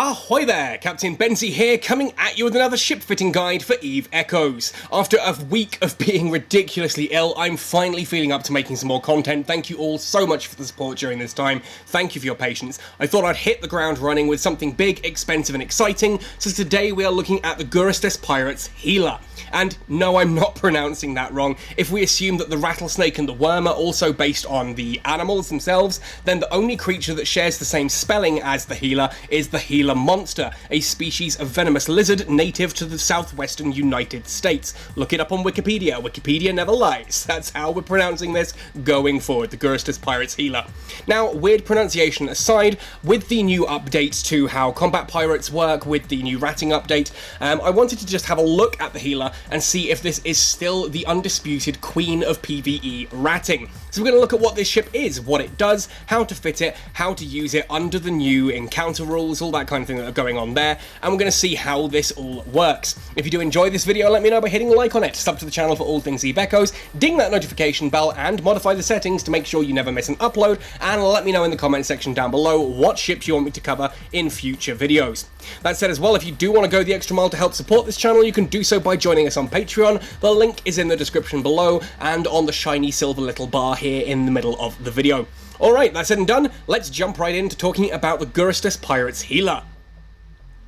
Ahoy there, Captain Benzie here, coming at you with another ship fitting guide for Eve Echoes. After a week of being ridiculously ill, I'm finally feeling up to making some more content. Thank you all so much for the support during this time. Thank you for your patience. I thought I'd hit the ground running with something big, expensive and exciting, so today we are looking at the Gurustes Pirates Gila. And no, I'm not pronouncing that wrong. If we assume that the rattlesnake and the worm are also based on the animals themselves, then the only creature that shares the same spelling as the Gila is the Gila monster, a species of venomous lizard native to the southwestern United States. Look it up on Wikipedia. Wikipedia never lies. That's how we're pronouncing this going forward, the Gurustes Pirates Gila. Now, weird pronunciation aside, with the new updates to how combat pirates work, with the new ratting update, I wanted to just have a look at the Gila and see if this is still the undisputed queen of PvE ratting. So we're going to look at what this ship is, what it does, how to fit it, how to use it under the new encounter rules, all that kind of thing that are going on there, and we're going to see how this all works. If you do enjoy this video, let me know by hitting a like on it, sub to the channel for all things Eve Echoes, ding that notification bell, and modify the settings to make sure you never miss an upload, and let me know in the comment section down below what ships you want me to cover in future videos. That said as well, if you do want to go the extra mile to help support this channel, you can do so by joining us on Patreon. The link is in the description below and on the shiny silver little bar here in the middle of the video. Alright, that's said and done, let's jump right into talking about the Gurustes Pirates Gila.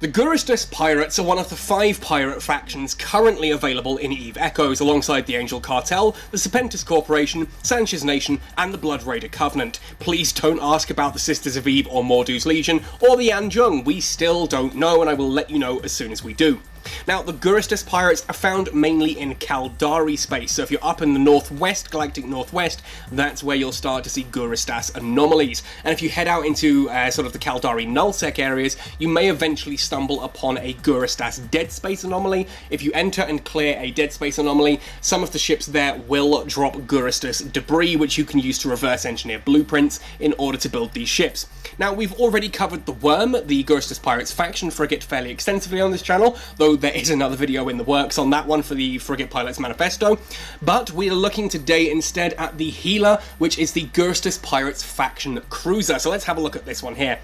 The Gurustes Pirates are one of the 5 pirate factions currently available in Eve Echoes, alongside the Angel Cartel, the Serpentis Corporation, Sanchez Nation, and the Blood Raider Covenant. Please don't ask about the Sisters of Eve or Mordu's Legion, or the Anjung. We still don't know, and I will let you know as soon as we do. Now, the Gurustes Pirates are found mainly in Caldari space, so if you're up in the northwest, galactic northwest, that's where you'll start to see Gurustas anomalies. And if you head out into sort of the Caldari nullsec areas, you may eventually stumble upon a Gurustas dead space anomaly. If you enter and clear a dead space anomaly, some of the ships there will drop Gurustas debris, which you can use to reverse engineer blueprints in order to build these ships. Now, we've already covered the Worm, the Gurustes Pirates faction frigate, fairly extensively on this channel, though there is another video in the works on that one for the Frigate Pilots Manifesto, but we are looking today instead at the Gila, which is the Gurustes Pirates faction cruiser. So let's have a look at this one here.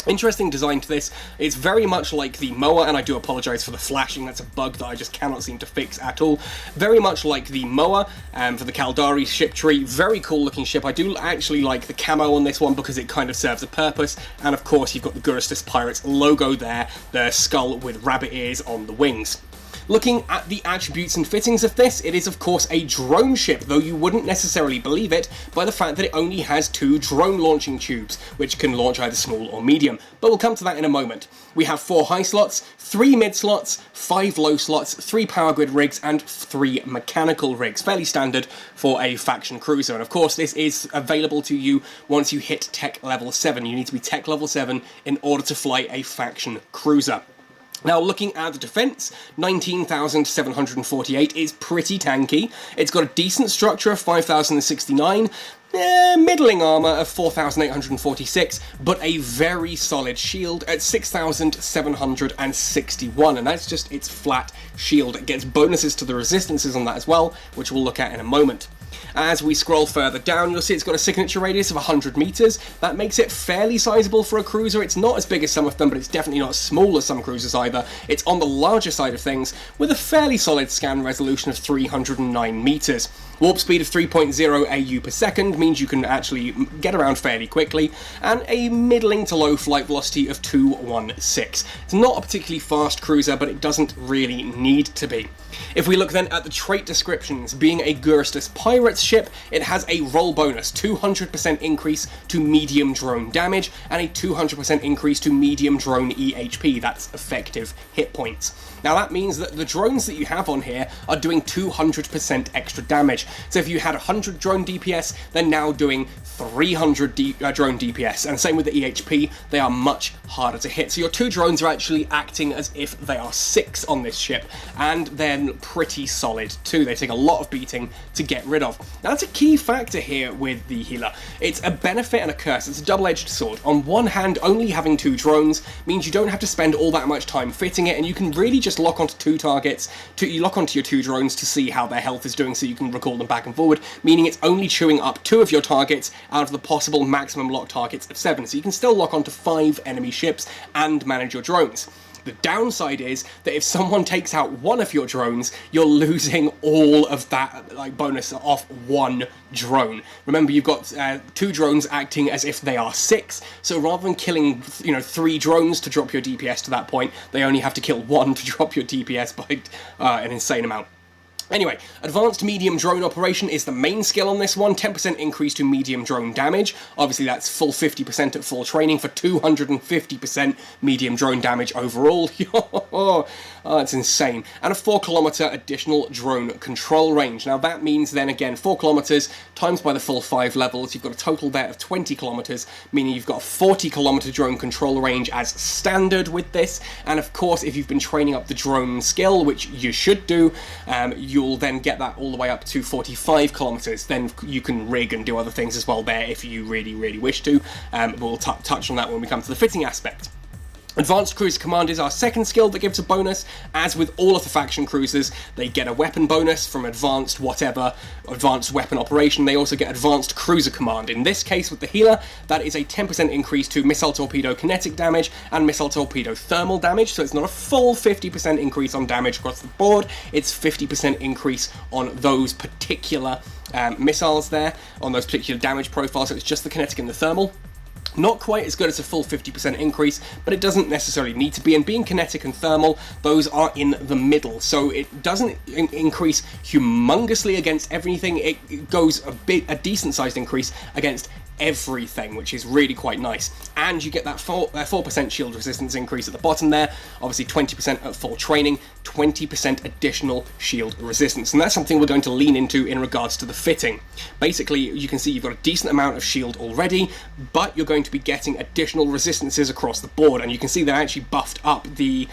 Interesting design to this. It's very much like the Moa, and I do apologise for the flashing, that's a bug that I just cannot seem to fix at all. Very much like the Moa for the Caldari ship tree. Very cool looking ship. I do actually like the camo on this one because it kind of serves a purpose, and of course you've got the Gurustes Pirates logo there, the skull with rabbit ears on the wings. Looking at the attributes and fittings of this, it is of course a drone ship, though you wouldn't necessarily believe it by the fact that it only has 2 drone launching tubes, which can launch either small or medium, but we'll come to that in a moment. We have 4 high slots, 3 mid slots, 5 low slots, 3 power grid rigs, and 3 mechanical rigs, fairly standard for a faction cruiser, and of course this is available to you once you hit tech level 7. You need to be tech level 7 in order to fly a faction cruiser. Now, looking at the defense, 19,748 is pretty tanky. It's got a decent structure of 5,069, middling armor of 4,846, but a very solid shield at 6,761, and that's just its flat shield. It gets bonuses to the resistances on that as well, which we'll look at in a moment. As we scroll further down, you'll see it's got a signature radius of 100 meters. That makes it fairly sizable for a cruiser. It's not as big as some of them, but it's definitely not as small as some cruisers either. It's on the larger side of things, with a fairly solid scan resolution of 309 meters. Warp speed of 3.0 AU per second means you can actually get around fairly quickly, and a middling to low flight velocity of 216. It's not a particularly fast cruiser, but it doesn't really need to be. If we look then at the trait descriptions, being a Gurustes Pirates ship, it has a roll bonus, 200% increase to medium drone damage, and a 200% increase to medium drone EHP, that's effective hit points. Now that means that the drones that you have on here are doing 200% extra damage. So if you had 100 drone DPS, they're now doing 300 drone DPS, and same with the EHP, they are much harder to hit. So your 2 drones are actually acting as if they are 6 on this ship, and they're pretty solid too. They take a lot of beating to get rid of. Now that's a key factor here with the Gila. It's a benefit and a curse. It's a double-edged sword. On one hand, only having 2 drones means you don't have to spend all that much time fitting it, and you can really just lock onto 2 targets. You lock onto your 2 drones to see how their health is doing, so you can record control them back and forward, meaning it's only chewing up 2 of your targets out of the possible maximum lock targets of 7. So you can still lock onto 5 enemy ships and manage your drones. The downside is that if someone takes out 1 of your drones, you're losing all of that bonus off 1 drone. Remember, you've got 2 drones acting as if they are 6, so rather than killing 3 drones to drop your DPS to that point, they only have to kill 1 to drop your DPS by an insane amount. Anyway, Advanced Medium Drone Operation is the main skill on this one, 10% increase to medium drone damage. Obviously that's full 50% at full training for 250% medium drone damage overall. Oh, it's insane. And a 4 kilometer additional drone control range. Now that means then again 4 kilometers times by the full 5 levels, you've got a total there of 20 kilometers, meaning you've got a 40 kilometer drone control range as standard with this. And of course, if you've been training up the drone skill, which you should do, you'll then get that all the way up to 45 kilometers. Then you can rig and do other things as well there if you really, really wish to. We'll touch on that when we come to the fitting aspect. Advanced Cruiser Command is our second skill that gives a bonus. As with all of the faction cruisers, they get a weapon bonus from advanced whatever, advanced weapon operation. They also get Advanced Cruiser Command. In this case with the healer, that is a 10% increase to missile torpedo kinetic damage and missile torpedo thermal damage. So it's not a full 50% increase on damage across the board, it's 50% increase on those particular missiles there, on those particular damage profiles. So it's just the kinetic and the thermal. Not quite as good as a full 50% increase, but it doesn't necessarily need to be, and being kinetic and thermal, those are in the middle, so it doesn't increase humongously against everything. It goes a decent sized increase against everything, which is really quite nice. And you get that 4% shield resistance increase at the bottom there, obviously 20% at full training, 20% additional shield resistance, and that's something we're going to lean into in regards to the fitting. Basically, you can see you've got a decent amount of shield already, but you're going to be getting additional resistances across the board, and you can see they actually buffed up the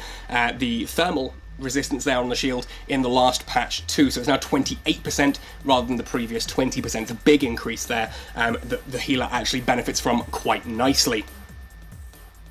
thermal resistance there on the shield in the last patch too, so it's now 28% rather than the previous 20%. It's a big increase there that the healer actually benefits from quite nicely.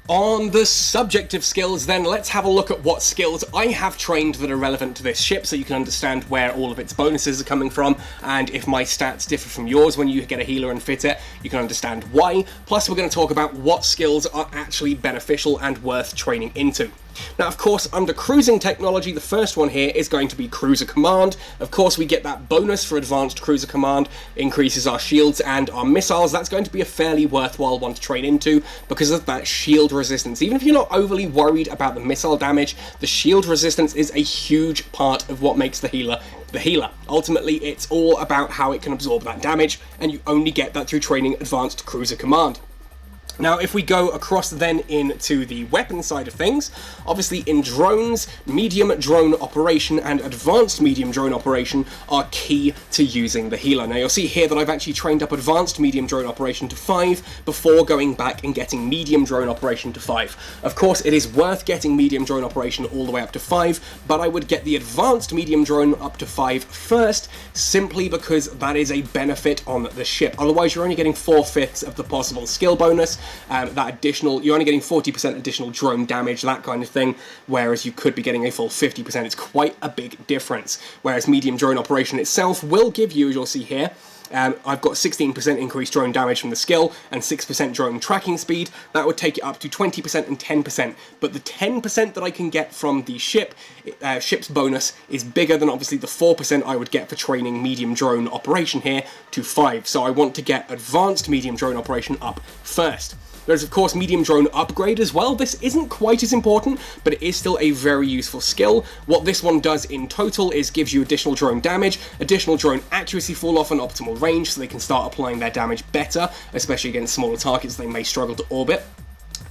On the subject of skills then, let's have a look at what skills I have trained that are relevant to this ship so you can understand where all of its bonuses are coming from, and if my stats differ from yours when you get a healer and fit it, you can understand why. Plus we're going to talk about what skills are actually beneficial and worth training into. Now, of course, under cruising technology, the first one here is going to be Cruiser Command. Of course, we get that bonus for Advanced Cruiser Command, increases our shields and our missiles. That's going to be a fairly worthwhile one to train into because of that shield resistance. Even if you're not overly worried about the missile damage, the shield resistance is a huge part of what makes the healer the healer. Ultimately, it's all about how it can absorb that damage, and you only get that through training Advanced Cruiser Command. Now, if we go across then into the weapon side of things, obviously in drones, medium drone operation and advanced medium drone operation are key to using the healer. Now, you'll see here that I've actually trained up advanced medium drone operation to 5 before going back and getting medium drone operation to 5. Of course, it is worth getting medium drone operation all the way up to 5, but I would get the advanced medium drone up to 5 first, simply because that is a benefit on the ship. Otherwise, you're only getting 4/5 of the possible skill bonus. That additional, you're only getting 40% additional drone damage, that kind of thing, whereas you could be getting a full 50%. It's quite a big difference. Whereas medium drone operation itself will give you, as you'll see here, I've got 16% increased drone damage from the skill and 6% drone tracking speed. That would take it up to 20% and 10%. But the 10% that I can get from the ship's bonus is bigger than obviously the 4% I would get for training medium drone operation here to 5. So I want to get advanced medium drone operation up first. There's of course medium drone upgrade as well. This isn't quite as important, but it is still a very useful skill. What this one does in total is gives you additional drone damage, additional drone accuracy fall off on optimal range, so they can start applying their damage better, especially against smaller targets they may struggle to orbit.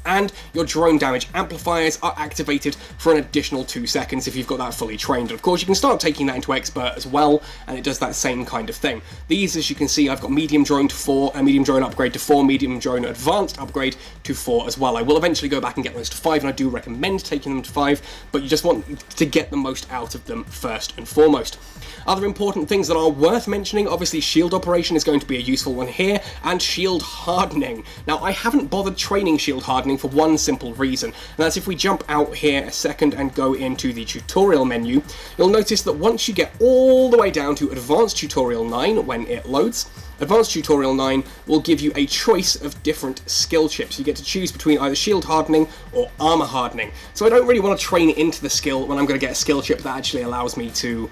And your drone damage amplifiers are activated for an additional 2 seconds if you've got that fully trained. And of course, you can start taking that into expert as well, and it does that same kind of thing. These, as you can see, I've got medium drone to 4, a medium drone upgrade to 4, medium drone advanced upgrade to 4 as well. I will eventually go back and get those to 5, and I do recommend taking them to 5, but you just want to get the most out of them first and foremost. Other important things that are worth mentioning, obviously shield operation is going to be a useful one here, and shield hardening. Now, I haven't bothered training shield hardening hardening for one simple reason, and that's if we jump out here a second and go into the tutorial menu, you'll notice that once you get all the way down to Advanced Tutorial 9 when it loads, Advanced Tutorial 9 will give you a choice of different skill chips. You get to choose between either shield hardening or armor hardening. So I don't really want to train into the skill when I'm going to get a skill chip that actually allows me to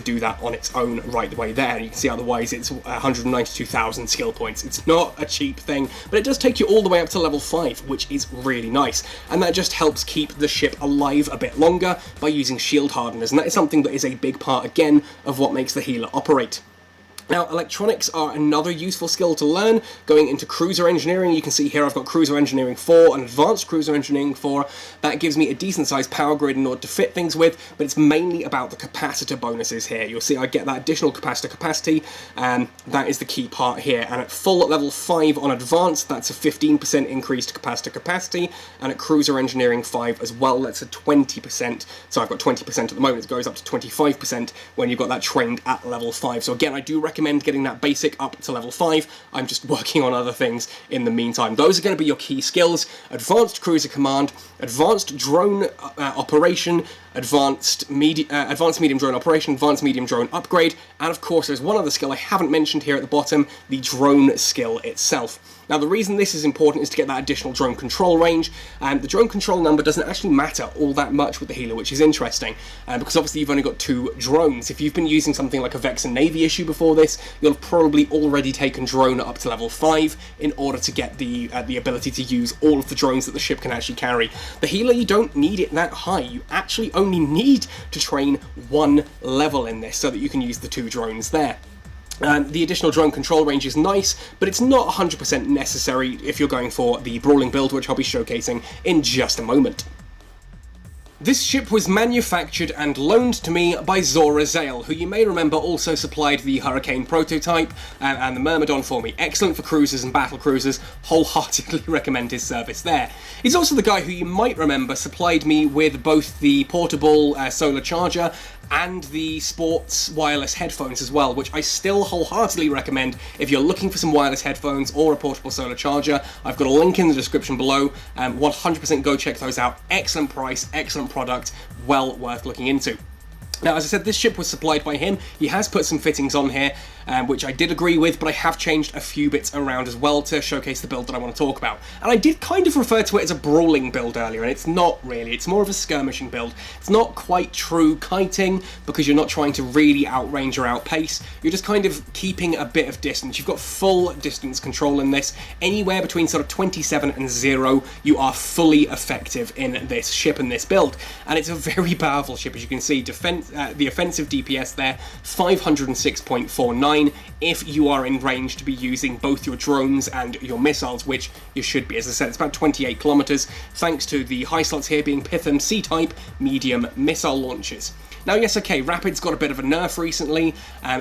do that on its own right the way there. You can see otherwise it's 192,000 skill points. It's not a cheap thing, but it does take you all the way up to level 5, which is really nice. And that just helps keep the ship alive a bit longer by using shield hardeners. And that is something that is a big part, again, of what makes the healer operate. Now, electronics are another useful skill to learn. Going into Cruiser Engineering, you can see here I've got Cruiser Engineering 4 and Advanced Cruiser Engineering 4. That gives me a decent-sized power grid in order to fit things with, but it's mainly about the capacitor bonuses here. You'll see I get that additional capacitor capacity, and that is the key part here. And at full level 5 on Advanced, that's a 15% increased capacitor capacity, and at Cruiser Engineering 5 as well, that's a 20%. So I've got 20% at the moment, it goes up to 25% when you've got that trained at level 5. So again, I do recommend getting that basic up to level 5. I'm just working on other things in the meantime. Those are going to be your key skills: Advanced Cruiser Command, Advanced Drone Operation, Advanced Medium Drone Operation, Advanced Medium Drone Upgrade, and of course there's one other skill I haven't mentioned here at the bottom, the Drone skill itself. Now, the reason this is important is to get that additional drone control range, and the drone control number doesn't actually matter all that much with the healer, which is interesting, because obviously you've only got 2 drones. If you've been using something like a Vex and Navy issue before this, you'll have probably already taken drone up to level 5 in order to get the ability to use all of the drones that the ship can actually carry. The healer, you don't need it that high. You actually only need to train 1 level in this so that you can use the 2 drones there. The additional drone control range is nice, but it's not 100% necessary if you're going for the brawling build, which I'll be showcasing in just a moment. This ship was manufactured and loaned to me by Zora Zale, who you may remember also supplied the Hurricane prototype and the Myrmidon for me. Excellent for cruisers and battle cruisers, wholeheartedly recommend his service there. He's also the guy who you might remember supplied me with both the portable solar charger and the sports wireless headphones as well, which I still wholeheartedly recommend if you're looking for some wireless headphones or a portable solar charger. I've got a link in the description below, 100% go check those out. Excellent price, excellent product, well worth looking into. Now, as I said, this ship was supplied by him. He has put some fittings on here, which I did agree with, but I have changed a few bits around as well to showcase the build that I want to talk about. And I did kind of refer to it as a brawling build earlier, and it's not really. It's more of a skirmishing build. It's not quite true kiting, because you're not trying to really outrange or outpace. You're just kind of keeping a bit of distance. You've got full distance control in this. Anywhere between sort of 27 and 0, you are fully effective in this ship and this build. And it's a very powerful ship, as you can see. The offensive DPS there, 506.49, if you are in range to be using both your drones and your missiles, which you should be. As I said, it's about 28 kilometers, thanks to the high slots here being Pitham C-type medium missile launchers. Now, yes, okay, Rapid's got a bit of a nerf recently.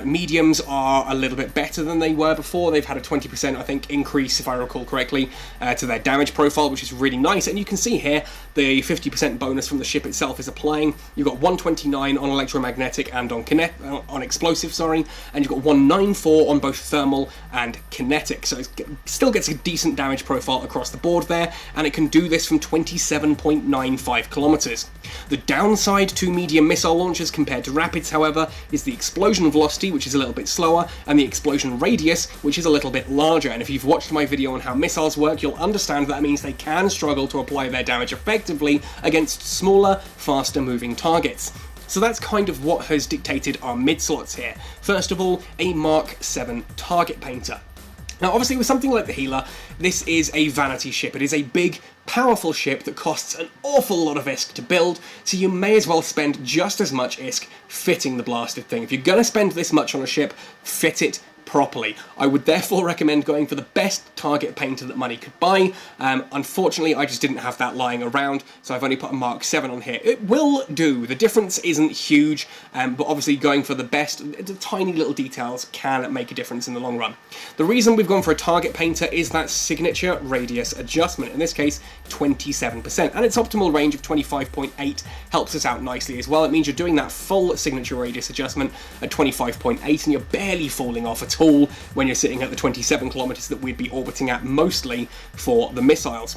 Mediums are a little bit better than they were before. They've had a 20%, I think, increase, if I recall correctly, to their damage profile, which is really nice. And you can see here, the 50% bonus from the ship itself is applying. You've got 129 on electromagnetic and on explosive, sorry, and you've got 194 on both thermal and kinetic. So it still gets a decent damage profile across the board there, and it can do this from 27.95 kilometers. The downside to medium missile launchers compared to Rapids, however, is the explosion velocity, which is a little bit slower, and the explosion radius, which is a little bit larger. And if you've watched my video on how missiles work, you'll understand that means they can struggle to apply their damage effectively against smaller, faster moving targets. So that's kind of what has dictated our mid-slots here. First of all, a Mark 7 target painter. Now, obviously, with something like the healer, this is a vanity ship. It is a big, powerful ship that costs an awful lot of ISK to build, so you may as well spend just as much ISK fitting the blasted thing. If you're going to spend this much on a ship, fit it properly. I would therefore recommend going for the best target painter that money could buy. Unfortunately, I just didn't have that lying around, so I've only put a Mark 7 on here. It will do. The difference isn't huge, but obviously going for the best, the tiny little details can make a difference in the long run. The reason we've gone for a target painter is that signature radius adjustment, in this case 27%, and its optimal range of 25.8 helps us out nicely as well. It means you're doing that full signature radius adjustment at 25.8 and you're barely falling off at all when you're sitting at the 27 kilometers that we'd be orbiting at mostly for the missiles.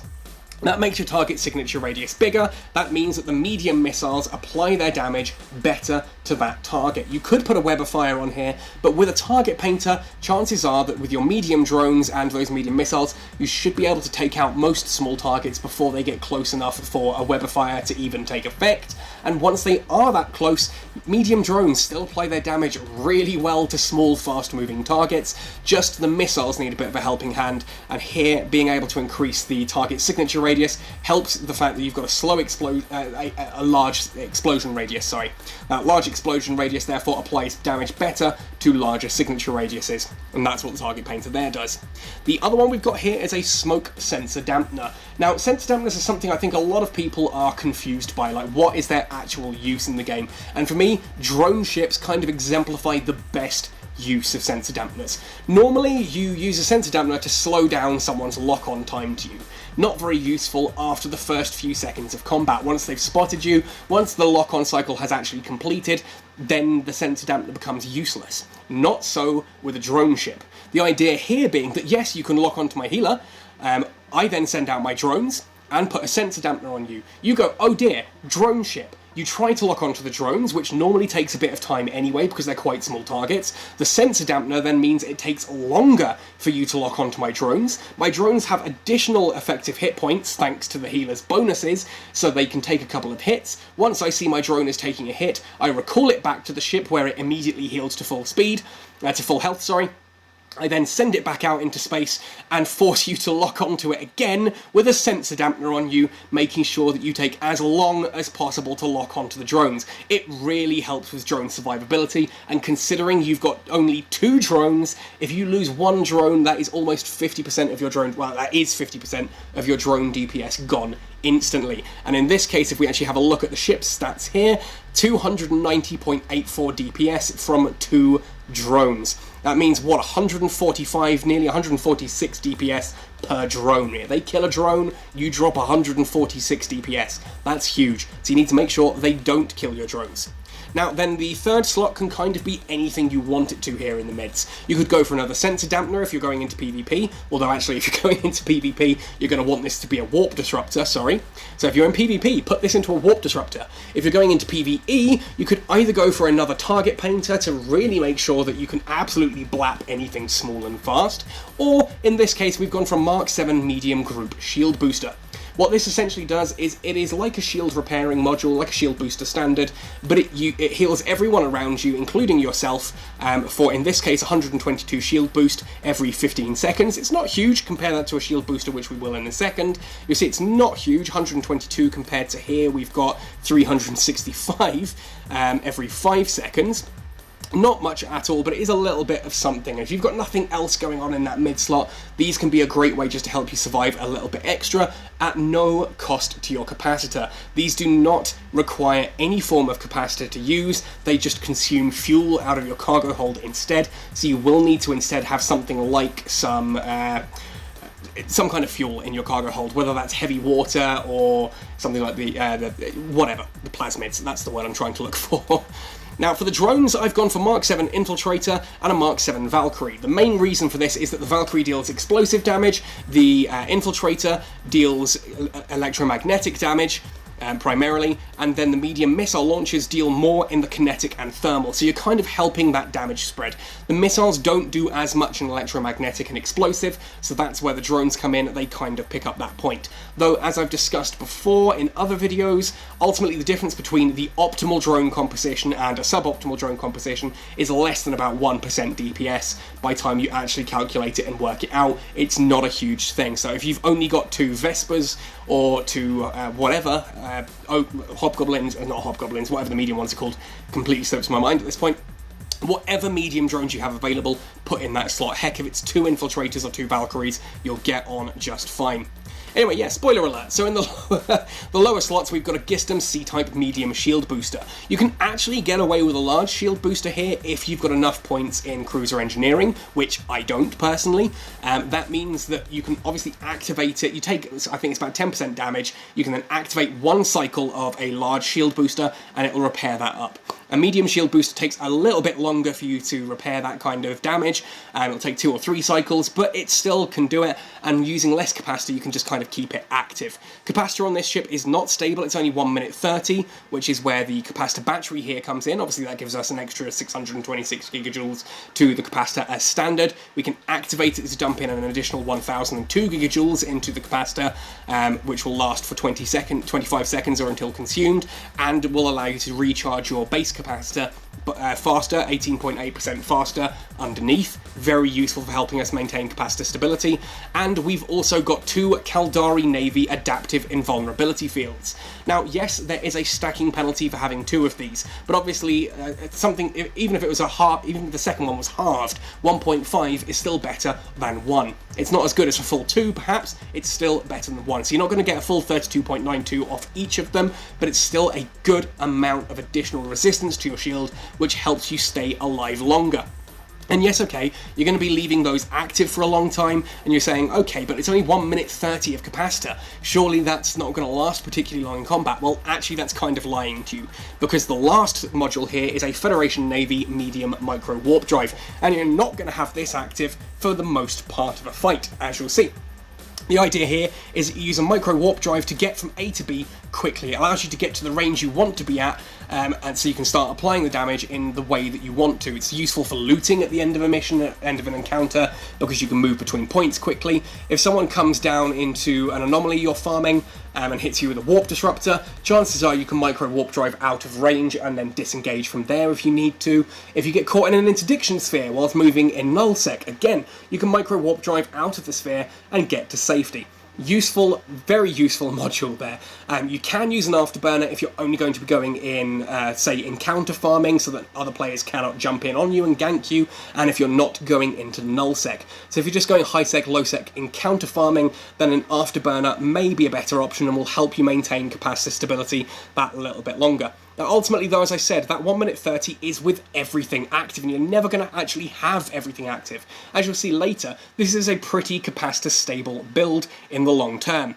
That makes your target signature radius bigger. That means that the medium missiles apply their damage better to that target. You could put a web of fire on here, but with a target painter, chances are that with your medium drones and those medium missiles, you should be able to take out most small targets before they get close enough for a web of fire to even take effect. And once they are that close, medium drones still apply their damage really well to small, fast-moving targets. Just the missiles need a bit of a helping hand, and here, being able to increase the target signature radius helps the fact that you've got a large explosion radius, sorry. That large explosion radius therefore applies damage better to larger signature radiuses, and that's what the target painter there does. The other one we've got here is a smoke sensor dampener. Now, sensor dampeners is something I think a lot of people are confused by, like what is their actual use in the game? And for me, drone ships kind of exemplify the best use of sensor dampeners. Normally, you use a sensor dampener to slow down someone's lock-on time to you. Not very useful after the first few seconds of combat. Once they've spotted you, once the lock-on cycle has actually completed, then the sensor dampener becomes useless. Not so with a drone ship. The idea here being that yes, you can lock onto my healer, I then send out my drones and put a sensor dampener on you. You go, oh dear, drone ship. You try to lock onto the drones, which normally takes a bit of time anyway because they're quite small targets. The sensor dampener then means it takes longer for you to lock onto my drones. My drones have additional effective hit points thanks to the healer's bonuses, so they can take a couple of hits. Once I see my drone is taking a hit, I recall it back to the ship where it immediately heals to full speed, to full health, sorry. I then send it back out into space and force you to lock onto it again with a sensor dampener on you, making sure that you take as long as possible to lock onto the drones. It really helps with drone survivability, and considering you've got only 2 drones, if you lose 1 drone, that is almost 50% of your drone, well, that is 50% of your drone DPS gone instantly. And in this case, if we actually have a look at the ship's stats here, 290.84 DPS from 2 drones. That means, what, 145, nearly 146 DPS per drone. If they kill a drone, you drop 146 DPS. That's huge. So you need to make sure they don't kill your drones. Now, then the third slot can kind of be anything you want it to here in the mids. You could go for another sensor dampener if you're going into PvP, although actually if you're going into PvP, you're going to want this to be a warp disruptor, sorry. So if you're in PvP, put this into a warp disruptor. If you're going into PvE, you could either go for another target painter to really make sure that you can absolutely blap anything small and fast, or in this case, we've gone for Mark 7 medium group shield booster. What this essentially does is it is like a shield repairing module, like a shield booster standard, but it heals everyone around you, including yourself, for, in this case, 122 shield boost every 15 seconds. It's not huge, compare that to a shield booster, which we will in a second. You'll see it's not huge, 122 compared to here, we've got 365 every 5 seconds. Not much at all, but it is a little bit of something. If you've got nothing else going on in that mid slot, these can be a great way just to help you survive a little bit extra at no cost to your capacitor. These do not require any form of capacitor to use, they just consume fuel out of your cargo hold instead, so you will need to instead have something like some kind of fuel in your cargo hold, whether that's heavy water or something like the plasmids, that's the word I'm trying to look for. Now, for the drones, I've gone for Mark 7 Infiltrator and a Mark 7 Valkyrie. The main reason for this is that the Valkyrie deals explosive damage, the Infiltrator deals electromagnetic damage, primarily, and then the medium missile launchers deal more in the kinetic and thermal, so you're kind of helping that damage spread. The missiles don't do as much in electromagnetic and explosive, so that's where the drones come in, they kind of pick up that point. Though, as I've discussed before in other videos, ultimately the difference between the optimal drone composition and a suboptimal drone composition is less than about 1% DPS by the time you actually calculate it and work it out. It's not a huge thing, so if you've only got 2 Vespers or 2 hobgoblins, not hobgoblins, whatever the medium ones are called, completely slips my mind at this point. Whatever medium drones you have available, put in that slot. Heck, if it's 2 Infiltrators or 2 Valkyries, you'll get on just fine. Anyway, yeah, spoiler alert. So in the lower slots, we've got a Gistum C-type medium shield booster. You can actually get away with a large shield booster here if you've got enough points in cruiser engineering, which I don't personally. That means that you can obviously activate it. You take, I think it's about 10% damage. You can then activate 1 cycle of a large shield booster, and it will repair that up. A medium shield booster takes a little bit longer for you to repair that kind of damage, it'll take 2 or 3 cycles, but it still can do it, and using less capacitor you can just kind of keep it active. Capacitor on this ship is not stable, it's only 1 minute 30, which is where the capacitor battery here comes in. Obviously that gives us an extra 626 gigajoules to the capacitor as standard. We can activate it to dump in an additional 1002 gigajoules into the capacitor, which will last for 25 seconds or until consumed, and will allow you to recharge your base capacitor faster, 18.8% faster underneath. Very useful for helping us maintain capacitor stability. And we've also got 2 Caldari Navy adaptive invulnerability fields. Now, yes, there is a stacking penalty for having 2 of these, but obviously even if it was even if the second one was halved, 1.5 is still better than 1. It's not as good as a full 2, perhaps, it's still better than 1. So you're not going to get a full 32.92 off each of them, but it's still a good amount of additional resistance to your shield, which helps you stay alive longer. And yes, okay, you're going to be leaving those active for a long time, and you're saying, okay, but it's only 1 minute 30 of capacitor. Surely that's not going to last particularly long in combat. Well, actually, that's kind of lying to you, because the last module here is a Federation Navy medium micro warp drive, and you're not going to have this active for the most part of a fight, as you'll see. The idea here is that you use a micro warp drive to get from A to B quickly. It allows you to get to the range you want to be at, and so you can start applying the damage in the way that you want to. It's useful for looting at the end of a mission, at the end of an encounter, because you can move between points quickly. If someone comes down into an anomaly you're farming and hits you with a warp disruptor, chances are you can micro warp drive out of range and then disengage from there if you need to. If you get caught in an interdiction sphere whilst moving in nullsec, again, you can micro warp drive out of the sphere and get to safety. Useful, very useful module there. You can use an afterburner if you're only going to be going in, say, encounter farming, so that other players cannot jump in on you and gank you, and if you're not going into nullsec. So if you're just going high sec, low sec encounter farming, then an afterburner may be a better option and will help you maintain capacitor stability that little bit longer. Now, ultimately, though, as I said, that 1 minute 30 is with everything active, and you're never going to actually have everything active. As you'll see later, this is a pretty capacitor-stable build in the long term.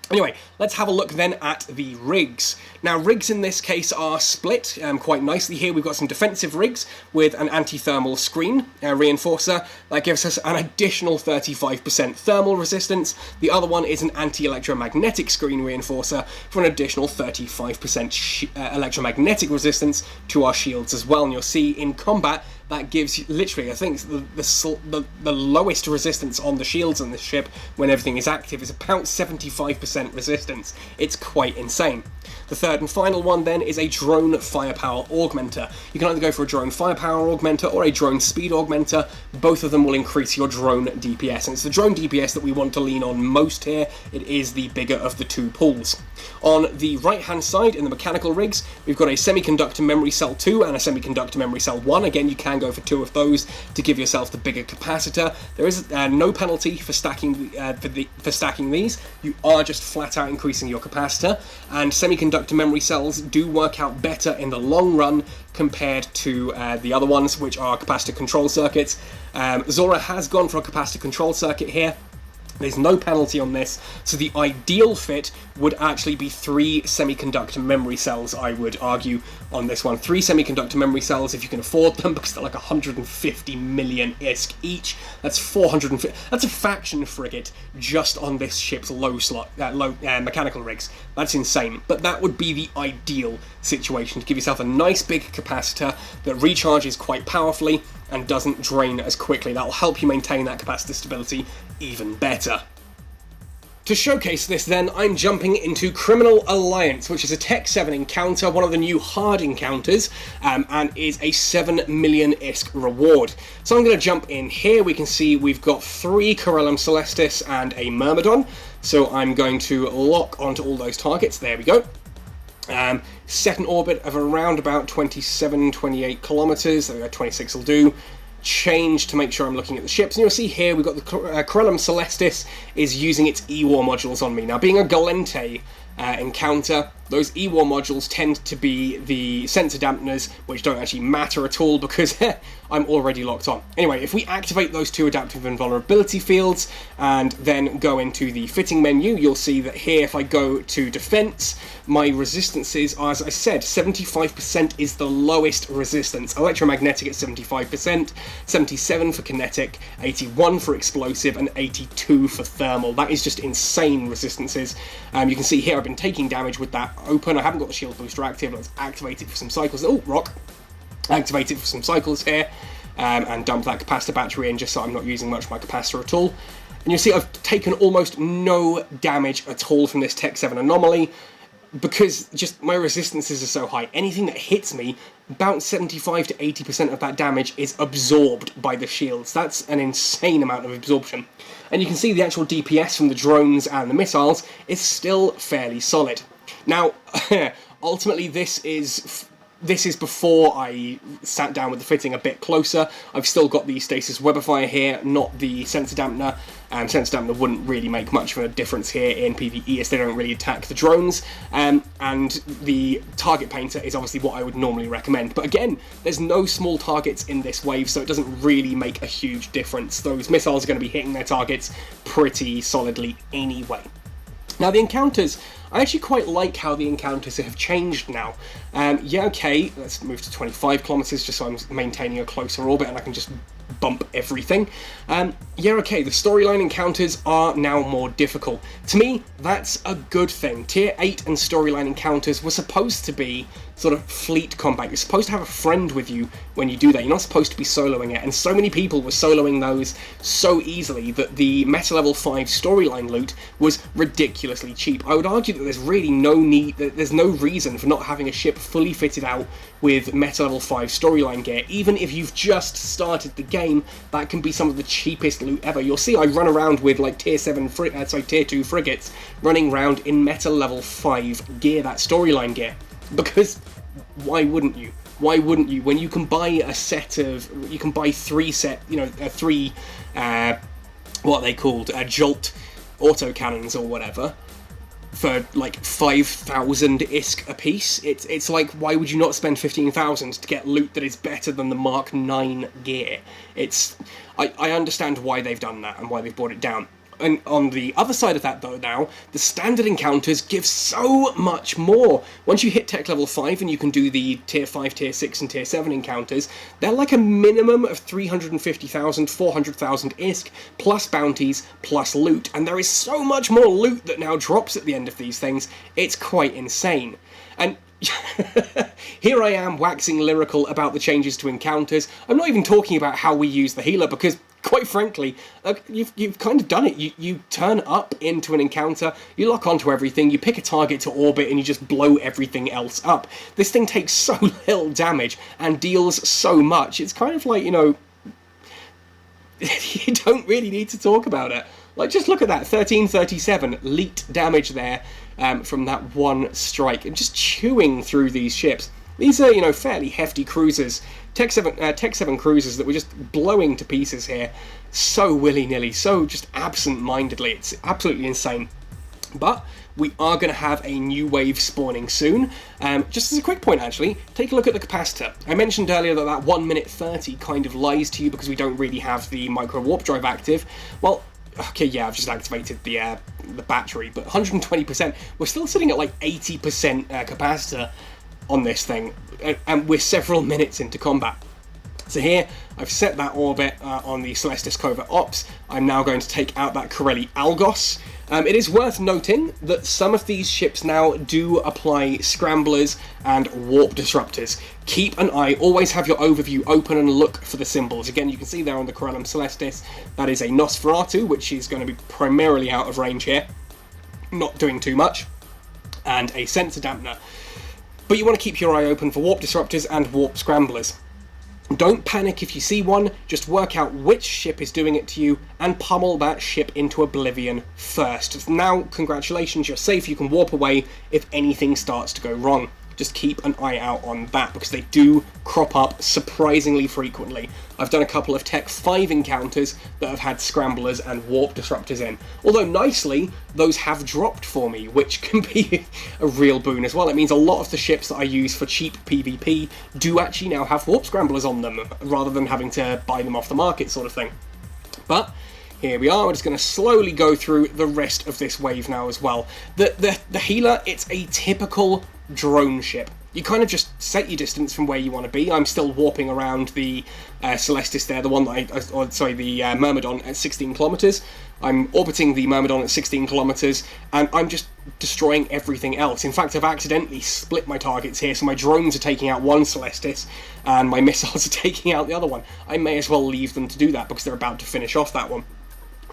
Anyway, let's have a look then at the rigs. Now, rigs in this case are split quite nicely here. We've got some defensive rigs with an anti-thermal screen reinforcer that gives us an additional 35% thermal resistance. The other one is an anti-electromagnetic screen reinforcer for an additional 35% electromagnetic resistance to our shields as well. And you'll see in combat, that gives you, literally, I think the lowest resistance on the shields on this ship when everything is active is about 75% resistance. It's quite insane. The third and final one then is a drone firepower augmenter. You can either go for a drone firepower augmenter or a drone speed augmenter. Both of them will increase your drone DPS, and it's the drone DPS that we want to lean on most here. It is the bigger of the 2 pools. On the right hand side in the mechanical rigs, we've got a semiconductor memory cell 2 and a semiconductor memory cell 1. Again, you can go for 2 of those to give yourself the bigger capacitor. There is no penalty for stacking for stacking these. You are just flat out increasing your capacitor, and semiconductor memory cells do work out better in the long run compared to the other ones, which are capacitor control circuits. Zora has gone for a capacitor control circuit here. There's no penalty on this, so the ideal fit would actually be 3 semiconductor memory cells, I would argue, on this one. 3 semiconductor memory cells, if you can afford them, because they're like 150 million ISK each. That's 450. That's a faction frigate just on this ship's low mechanical rigs. That's insane. But that would be the ideal situation, to give yourself a nice big capacitor that recharges quite powerfully and doesn't drain as quickly. That'll help you maintain that capacitor stability even better. To showcase this then, I'm jumping into Criminal Alliance, which is a Tech 7 encounter, one of the new hard encounters, and is a 7 million ISK reward. So I'm going to jump in here. We can see we've got 3 Corellum Celestis and a Myrmidon, so I'm going to lock onto all those targets. There we go. Set an orbit of around about 27-28 kilometers, 26 will do. Change to make sure I'm looking at the ships, and you'll see here we've got the Corellum Celestis is using its E-War modules on me. Now, being a Galente encounter, those E-War modules tend to be the sensor dampeners, which don't actually matter at all because I'm already locked on. Anyway, if we activate those two adaptive invulnerability fields and then go into the fitting menu, you'll see that here, if I go to defense, my resistances are, as I said, 75% is the lowest resistance. Electromagnetic at 75%, 77 for kinetic, 81 for explosive, and 82 for thermal. That is just insane resistances. You can see here I've been taking damage with that open. I haven't got the shield booster active. Let's activate it for some cycles. Oh, rock. Activate it for some cycles here, and dump that capacitor battery in just so I'm not using much of my capacitor at all. And you'll see I've taken almost no damage at all from this Tech 7 anomaly because just my resistances are so high. Anything that hits me, about 75 to 80% of that damage is absorbed by the shields. That's an insane amount of absorption. And you can see the actual DPS from the drones and the missiles is still fairly solid. Now, ultimately this is before I sat down with the fitting a bit closer. I've still got the stasis webifier here, not the sensor dampener. Sensor dampener wouldn't really make much of a difference here in PvE as they don't really attack the drones. And the target painter is obviously what I would normally recommend. But again, there's no small targets in this wave, so it doesn't really make a huge difference. Those missiles are going to be hitting their targets pretty solidly anyway. Now the encounters, I actually quite like how the encounters have changed now. Yeah, okay, let's move to 25 kilometers just so I'm maintaining a closer orbit and I can just bump everything. Yeah, okay, the storyline encounters are now more difficult. To me, that's a good thing. Tier 8 and storyline encounters were supposed to be sort of fleet combat. You're supposed to have a friend with you when you do that. You're not supposed to be soloing it, and so many people were soloing those so easily that the meta level 5 storyline loot was ridiculously cheap. I would argue that there's really no need, there's no reason for not having a ship fully fitted out with meta level 5 storyline gear. Even if you've just started the game, that can be some of the cheapest loot ever. You'll see I run around with like tier 2 frigates running around in meta level 5 gear, that storyline gear. Because why wouldn't you? Why wouldn't you? When you can buy a set of, you can buy three, what are they called, Jolt autocannons or whatever, for like 5,000 ISK a piece. It's like, why would you not spend 15,000 to get loot that is better than the Mark 9 gear? I understand why they've done that and why they've brought it down. And on the other side of that though now, the standard encounters give so much more. Once you hit tech level 5 and you can do the tier 5, tier 6 and tier 7 encounters, they're like a minimum of 350,000, 400,000 ISK, plus bounties, plus loot. And there is so much more loot that now drops at the end of these things, it's quite insane. And here I am waxing lyrical about the changes to encounters. I'm not even talking about how we use the healer because, quite frankly, you've kind of done it. You turn up into an encounter, you lock onto everything, you pick a target to orbit, and you just blow everything else up. This thing takes so little damage and deals so much. It's kind of like, you know, you don't really need to talk about it. Like, just look at that, 1337 leaked damage there from that one strike, and just chewing through these ships. These are, you know, fairly hefty cruisers, Tech 7 cruisers that were just blowing to pieces here, so willy-nilly, so just absent-mindedly. It's absolutely insane. But we are going to have a new wave spawning soon. Just as a quick point, actually, take a look at the capacitor. I mentioned earlier that 1 minute 30 kind of lies to you because we don't really have the micro warp drive active. Well, okay, yeah, I've just activated the battery, but 120%, we're still sitting at like 80% capacitor on this thing, and we're several minutes into combat. So here, I've set that orbit on the Celestis Covert Ops. I'm now going to take out that Corelli Algos. It is worth noting that some of these ships now do apply scramblers and warp disruptors. Keep an eye, always have your overview open and look for the symbols. Again, you can see there on the Corellum Celestis, that is a Nosferatu, which is going to be primarily out of range here, not doing too much, and a sensor dampener. But you want to keep your eye open for warp disruptors and warp scramblers. Don't panic if you see one, just work out which ship is doing it to you and pummel that ship into oblivion first. Now, congratulations, you're safe, you can warp away if anything starts to go wrong. just keep an eye out on that, because they do crop up surprisingly frequently. I've done a couple of Tech 5 encounters that have had scramblers and warp disruptors in. Although, nicely, those have dropped for me, which can be a real boon as well. It means a lot of the ships that I use for cheap PvP do actually now have warp scramblers on them, rather than having to buy them off the market sort of thing. But here we are. We're just going to slowly go through the rest of this wave now as well. The healer, it's a typical drone ship. You kind of just set your distance from where you want to be. I'm still warping around the Celestis there, the one that the Myrmidon at 16 kilometers. I'm orbiting the Myrmidon at 16 kilometers, and I'm just destroying everything else. In fact, I've accidentally split my targets here, so my drones are taking out one Celestis, and my missiles are taking out the other one. I may as well leave them to do that, because they're about to finish off that one.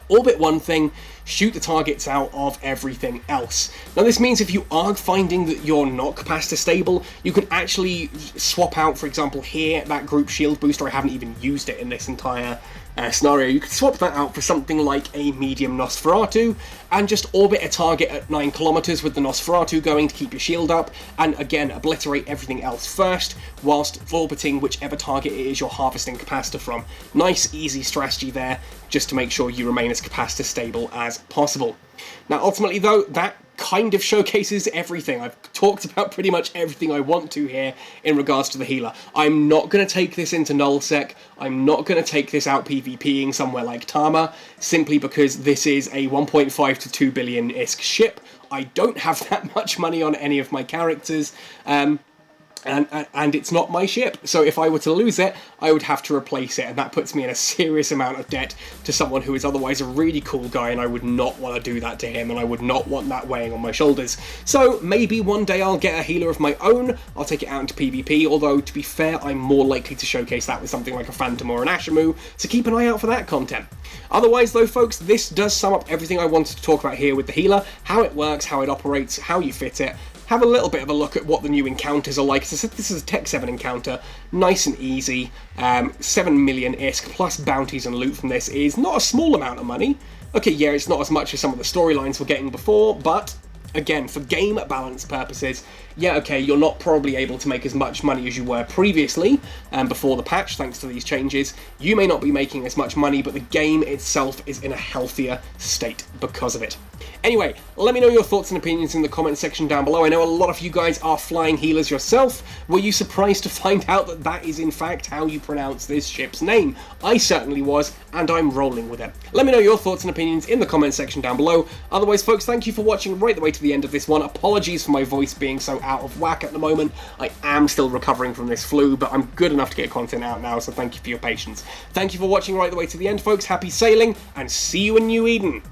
Orbit one thing, shoot the targets out of everything else. Now this means if you are finding that you're not capacitor stable, you can actually swap out, for example here, that group shield booster. I haven't even used it in this entire scenario. You could swap that out for something like a medium Nosferatu, and just orbit a target at 9 kilometers with the Nosferatu going to keep your shield up, and again obliterate everything else first, whilst orbiting whichever target it is you're harvesting capacitor from. Nice easy strategy there, just to make sure you remain as capacitor stable as possible. Now ultimately though, that kind of showcases everything. I've talked about pretty much everything I want to here in regards to the healer. I'm not going to take this into nullsec. I'm not going to take this out PvPing somewhere like Tama, simply because this is a 1.5 to 2 billion-isk ship. I don't have that much money on any of my characters, and it's not my ship, so if I were to lose it, I would have to replace it, and that puts me in a serious amount of debt to someone who is otherwise a really cool guy, and I would not want to do that to him, and I would not want that weighing on my shoulders. So maybe one day I'll get a healer of my own, I'll take it out into PvP, although to be fair, I'm more likely to showcase that with something like a Phantom or an Ashamu, so keep an eye out for that content. Otherwise though folks, this does sum up everything I wanted to talk about here with the healer, how it works, how it operates, how you fit it. Have a little bit of a look at what the new encounters are like. As I said, this is a Tech 7 encounter, nice and easy. 7 million-isk plus bounties and loot from this is not a small amount of money. Okay, yeah, it's not as much as some of the storylines we're getting before, but again, for game balance purposes, yeah, okay, you're not probably able to make as much money as you were previously, before the patch, thanks to these changes. You may not be making as much money, but the game itself is in a healthier state because of it. Anyway, let me know your thoughts and opinions in the comment section down below. I know a lot of you guys are flying healers yourself. Were you surprised to find out that that is in fact how you pronounce this ship's name? I certainly was, and I'm rolling with it. Let me know your thoughts and opinions in the comment section down below. Otherwise, folks, thank you for watching right the way to the end of this one. Apologies for my voice being so out of whack at the moment. I am still recovering from this flu, but I'm good enough to get content out now, so thank you for your patience. Thank you for watching right the way to the end, folks. Happy sailing, and see you in New Eden.